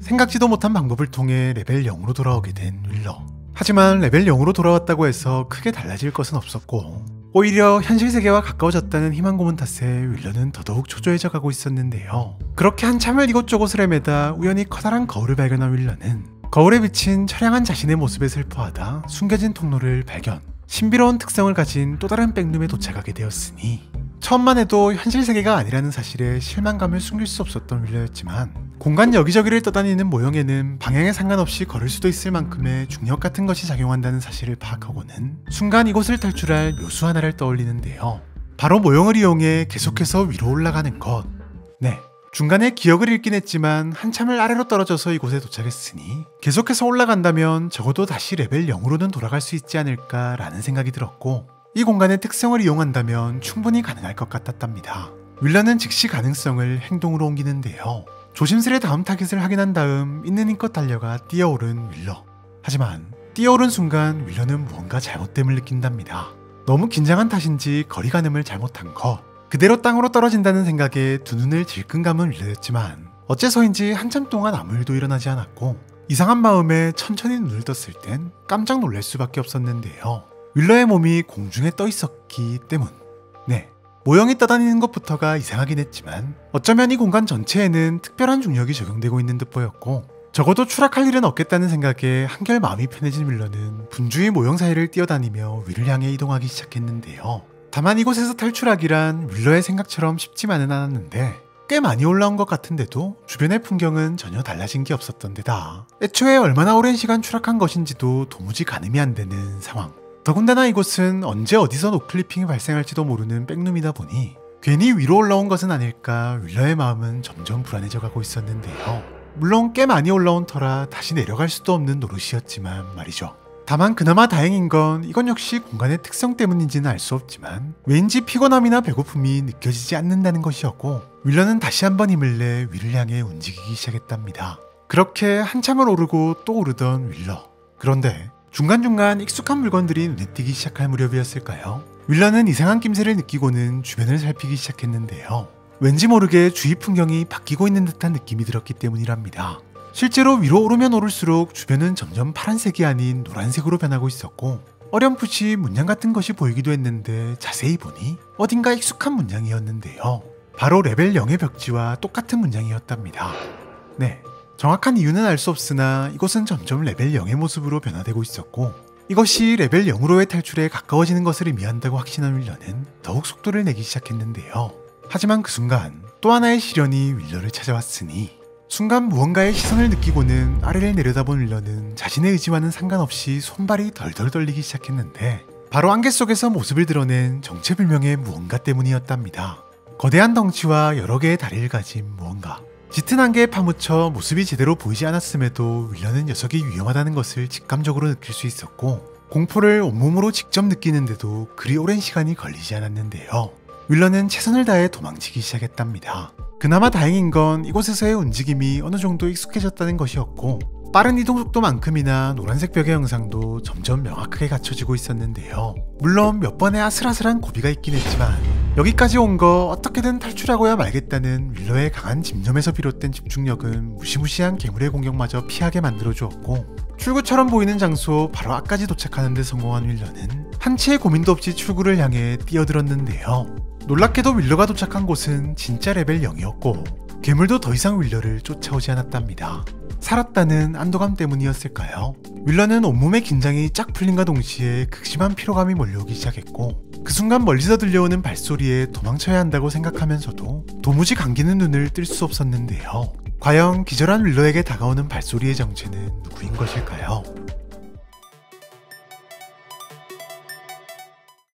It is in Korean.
생각지도 못한 방법을 통해 레벨 0으로 돌아오게 된 윌러. 하지만 레벨 0으로 돌아왔다고 해서 크게 달라질 것은 없었고, 오히려 현실 세계와 가까워졌다는 희망 고문 탓에 윌러는 더더욱 초조해져 가고 있었는데요. 그렇게 한참을 이곳저곳을 헤매다 우연히 커다란 거울을 발견한 윌러는 거울에 비친 처량한 자신의 모습에 슬퍼하다 숨겨진 통로를 발견, 신비로운 특성을 가진 또 다른 백룸에 도착하게 되었으니, 처음만 해도 현실 세계가 아니라는 사실에 실망감을 숨길 수 없었던 윌러였지만, 공간 여기저기를 떠다니는 모형에는 방향에 상관없이 걸을 수도 있을 만큼의 중력 같은 것이 작용한다는 사실을 파악하고는 순간 이곳을 탈출할 묘수 하나를 떠올리는데요. 바로 모형을 이용해 계속해서 위로 올라가는 것. 네, 중간에 기억을 잃긴 했지만 한참을 아래로 떨어져서 이곳에 도착했으니 계속해서 올라간다면 적어도 다시 레벨 0으로는 돌아갈 수 있지 않을까 라는 생각이 들었고, 이 공간의 특성을 이용한다면 충분히 가능할 것 같았답니다. 윌러는 즉시 가능성을 행동으로 옮기는데요. 조심스레 다음 타깃을 확인한 다음 있는 힘껏 달려가 뛰어오른 윌러. 하지만 뛰어오른 순간 윌러는 무언가 잘못됨을 느낀답니다. 너무 긴장한 탓인지 거리가늠을 잘못한 것. 그대로 땅으로 떨어진다는 생각에 두 눈을 질끈 감은 윌러였지만 어째서인지 한참 동안 아무 일도 일어나지 않았고, 이상한 마음에 천천히 눈을 떴을 땐 깜짝 놀랄 수밖에 없었는데요. 윌러의 몸이 공중에 떠 있었기 때문. 네, 모형이 떠다니는 것부터가 이상하긴 했지만 어쩌면 이 공간 전체에는 특별한 중력이 적용되고 있는 듯 보였고, 적어도 추락할 일은 없겠다는 생각에 한결 마음이 편해진 윌러는 분주히 모형 사이를 뛰어다니며 위를 향해 이동하기 시작했는데요. 다만 이곳에서 탈출하기란 윌러의 생각처럼 쉽지만은 않았는데, 꽤 많이 올라온 것 같은데도 주변의 풍경은 전혀 달라진 게 없었던 데다 애초에 얼마나 오랜 시간 추락한 것인지도 도무지 가늠이 안 되는 상황. 더군다나 이곳은 언제 어디서 노클리핑이 발생할지도 모르는 백룸이다 보니 괜히 위로 올라온 것은 아닐까 윌러의 마음은 점점 불안해져 가고 있었는데요. 물론 꽤 많이 올라온 터라 다시 내려갈 수도 없는 노릇이었지만 말이죠. 다만 그나마 다행인 건 이건 역시 공간의 특성 때문인지는 알 수 없지만 왠지 피곤함이나 배고픔이 느껴지지 않는다는 것이었고, 윌러는 다시 한번 힘을 내 위를 향해 움직이기 시작했답니다. 그렇게 한참을 오르고 또 오르던 윌러. 그런데 중간중간 익숙한 물건들이 눈에 띄기 시작할 무렵이었을까요? 윌러는 이상한 낌새를 느끼고는 주변을 살피기 시작했는데요. 왠지 모르게 주위 풍경이 바뀌고 있는 듯한 느낌이 들었기 때문이랍니다. 실제로 위로 오르면 오를수록 주변은 점점 파란색이 아닌 노란색으로 변하고 있었고, 어렴풋이 문양 같은 것이 보이기도 했는데 자세히 보니 어딘가 익숙한 문양이었는데요. 바로 레벨 0의 벽지와 똑같은 문양이었답니다. 네, 정확한 이유는 알 수 없으나 이곳은 점점 레벨 0의 모습으로 변화되고 있었고, 이것이 레벨 0으로의 탈출에 가까워지는 것을 의미한다고 확신한 윌러는 더욱 속도를 내기 시작했는데요. 하지만 그 순간 또 하나의 시련이 윌러를 찾아왔으니, 순간 무언가의 시선을 느끼고는 아래를 내려다본 윌러는 자신의 의지와는 상관없이 손발이 덜덜 떨리기 시작했는데, 바로 안개 속에서 모습을 드러낸 정체불명의 무언가 때문이었답니다. 거대한 덩치와 여러 개의 다리를 가진 무언가. 짙은 안개에 파묻혀 모습이 제대로 보이지 않았음에도 윌러는 녀석이 위험하다는 것을 직감적으로 느낄 수 있었고, 공포를 온몸으로 직접 느끼는데도 그리 오랜 시간이 걸리지 않았는데요. 윌러는 최선을 다해 도망치기 시작했답니다. 그나마 다행인 건 이곳에서의 움직임이 어느 정도 익숙해졌다는 것이었고, 빠른 이동 속도만큼이나 노란색 벽의 형상도 점점 명확하게 갖춰지고 있었는데요. 물론 몇 번의 아슬아슬한 고비가 있긴 했지만 여기까지 온 거 어떻게든 탈출하고야 말겠다는 윌러의 강한 집념에서 비롯된 집중력은 무시무시한 괴물의 공격마저 피하게 만들어주었고, 출구처럼 보이는 장소 바로 앞까지 도착하는 데 성공한 윌러는 한치의 고민도 없이 출구를 향해 뛰어들었는데요. 놀랍게도 윌러가 도착한 곳은 진짜 레벨 0이었고 괴물도 더 이상 윌러를 쫓아오지 않았답니다. 살았다는 안도감 때문이었을까요? 윌러는 온몸의 긴장이 쫙 풀린과 동시에 극심한 피로감이 몰려오기 시작했고, 그 순간 멀리서 들려오는 발소리에 도망쳐야 한다고 생각하면서도 도무지 감기는 눈을 뜰 수 없었는데요. 과연 기절한 윌러에게 다가오는 발소리의 정체는 누구인 것일까요?